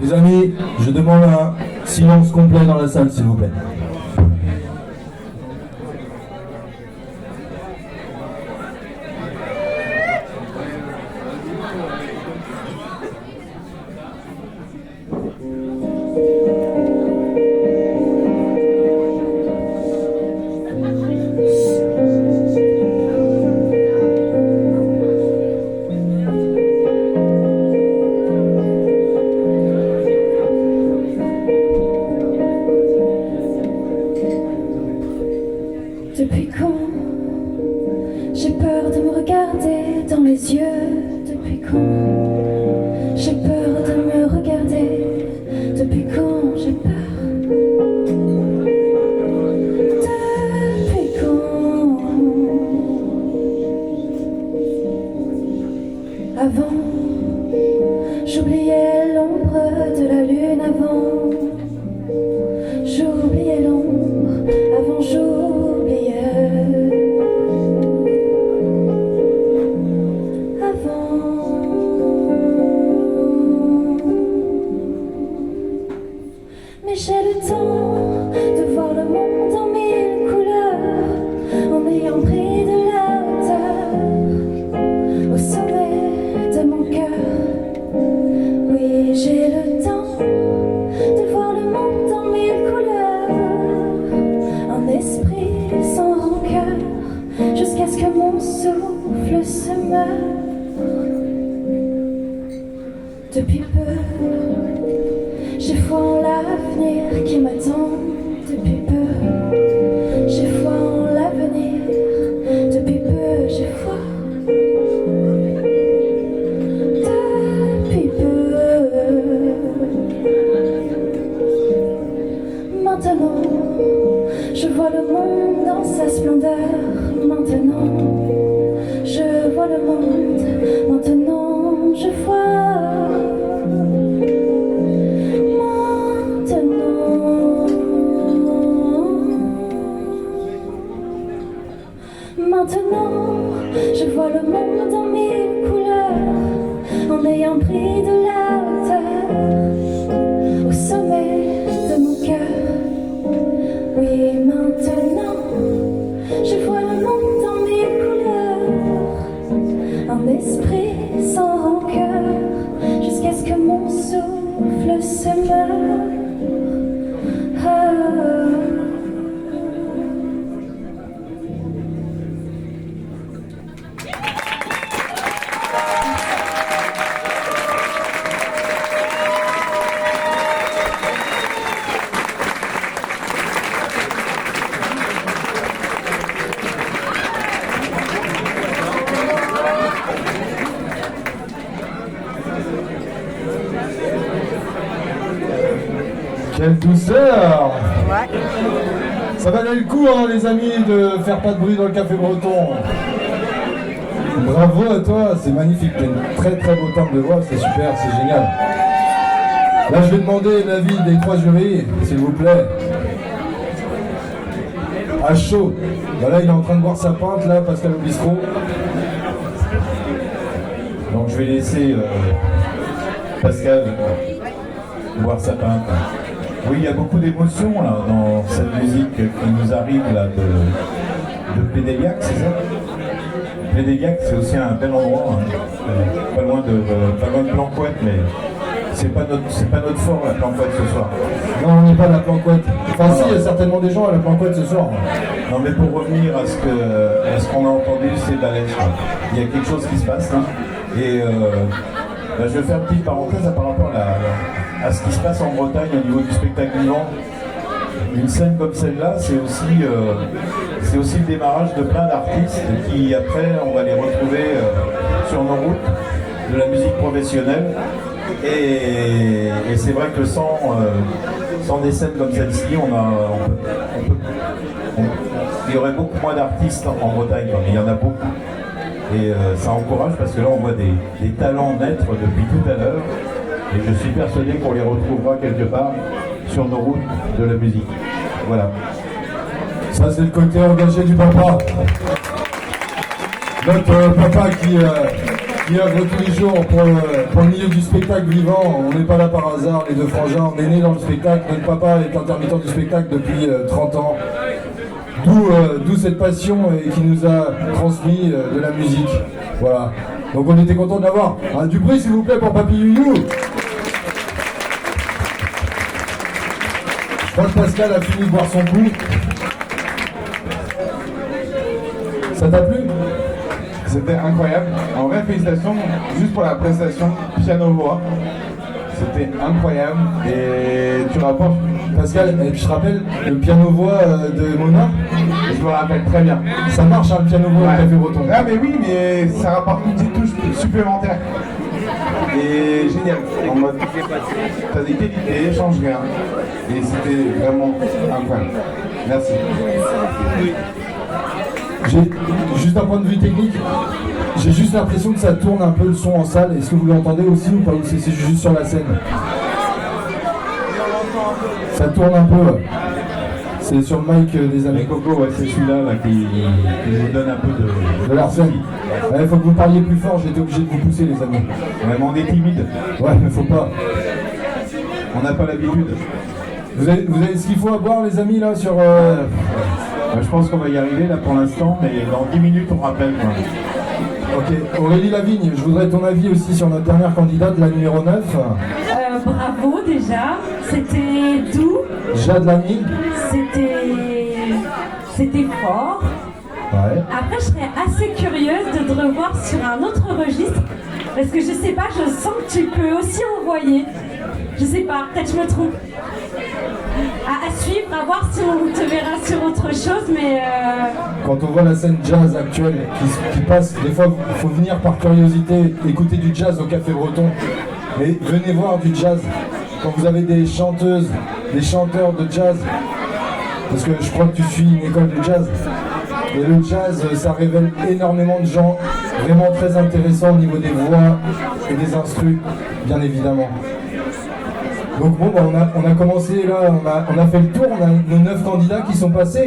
Les amis, je demande un silence complet dans la salle, s'il vous plaît. Depuis quand j'ai peur de me regarder dans les yeux? Depuis quand j'ai peur de me regarder? Depuis quand j'ai peur? Depuis quand? Avant, j'oubliais l'ombre de la lune. Avant, j'oubliais l'ombre. Avant, j'oubliais. Mais j'ai le temps de voir le monde en mille couleurs, en ayant pris de la hauteur au sommet de mon cœur. Oui, j'ai le temps de voir le monde en mille couleurs, un esprit sans rancœur, jusqu'à ce que mon souffle se meure. Depuis peu, j'ai foi en l'avenir qui m'attend. Depuis peu, j'ai foi en l'avenir. Depuis peu, j'ai foi. Depuis peu. Maintenant, je vois le monde dans sa splendeur. Maintenant, je vois le monde. Maintenant, je vois. Maintenant, je vois le monde en mille couleurs, en ayant pris de la hauteur au sommet de mon cœur. Oui, maintenant, je vois le monde en mille couleurs, un esprit sans rancœur, jusqu'à ce que mon souffle se meure. Quelle douceur! Ça valait le coup, hein, les amis, de faire pas de bruit dans le café breton. Bravo à toi, c'est magnifique. T'as une très très beau timbre de voix, c'est super, c'est génial. Là, je vais demander l'avis des trois jurys, s'il vous plaît. À chaud. Voilà, il est en train de boire sa pinte, là, Pascal au bistrot. Donc, je vais laisser Pascal boire sa pinte. Oui, il y a beaucoup d'émotions là dans cette musique qui nous arrive là de Plédéliac, c'est ça? Plédéliac, c'est aussi un bel endroit, hein. Pas loin de Planquette, mais c'est pas notre fort la Planquette ce soir. Non, on n'est pas à la Planquette. Enfin si, il y a certainement des gens à la Planquette ce soir. Non, mais pour revenir à ce qu'on a entendu, c'est de la lèche. Il y a quelque chose qui se passe là. Et je vais faire une petite parenthèse par rapport à ce qui se passe en Bretagne au niveau du spectacle vivant. Une scène comme celle-là, c'est aussi le démarrage de plein d'artistes qui, après, on va les retrouver sur nos routes de la musique professionnelle. Et c'est vrai que sans des scènes comme celle-ci, il y aurait beaucoup moins d'artistes en Bretagne, mais il y en a beaucoup. Et ça encourage parce que là, on voit des talents naître depuis tout à l'heure. Et je suis persuadé qu'on les retrouvera quelque part sur nos routes de la musique. Voilà. Ça, c'est le côté engagé du papa. Notre papa qui œuvrent tous les jours pour le milieu du spectacle vivant. On n'est pas là par hasard, les deux frangins. On est nés dans le spectacle. Notre papa est intermittent du spectacle depuis 30 ans. D'où cette passion et qui nous a transmis de la musique. Voilà. Donc on était content de l'avoir. Du bruit s'il vous plaît pour Papy Youyou. Je crois que Pascal a fini de boire son coup. Ça t'a plu? C'était incroyable. En vrai, félicitations juste pour la prestation piano-voix. C'était incroyable. Et tu rapportes. Pascal, et puis je rappelle le piano-voix de Mona. Je me rappelle très bien. Ça marche hein, le piano-voix Ouais. de Café Breton. Ah mais oui, mais ça rapporte une petite touche supplémentaire. Et génial. En mode, t'as des qualités, change rien. Et c'était vraiment incroyable. Merci. J'ai juste un point de vue technique. J'ai juste l'impression que ça tourne un peu le son en salle. Est-ce que vous l'entendez aussi ou pas? Ou c'est juste sur la scène? Ça tourne un peu. C'est sur le mic des amis. Mais Coco, ouais, c'est celui-là là, qui nous donne un peu De la scène. Il faut que vous parliez plus fort, j'ai été obligé de vous pousser les amis. Vraiment, on est timide. Ouais, mais faut pas. On n'a pas l'habitude. Vous avez ce qu'il faut à boire les amis là sur... Je pense qu'on va y arriver là pour l'instant, mais dans 10 minutes on rappelle. Quoi. Ok, Aurélie Lavigne, je voudrais ton avis aussi sur notre dernière candidate, la numéro 9. Bravo déjà, c'était doux, Jade Lamy. c'était fort. Ouais. Après, je serais assez curieuse de te revoir sur un autre registre, parce que je sais pas, je sens que tu peux aussi envoyer. Je sais pas, peut-être je me trompe. À suivre, à voir si on te verra sur autre chose, mais Quand on voit la scène jazz actuelle qui passe, des fois il faut venir par curiosité écouter du jazz au Café Breton. Mais venez voir du jazz quand vous avez des chanteuses, des chanteurs de jazz. Parce que je crois que tu suis une école de jazz. Et le jazz, ça révèle énormément de gens vraiment très intéressants au niveau des voix et des instrus, bien évidemment. Donc bon, on a commencé là, on a fait le tour, on a nos 9 candidats qui sont passés.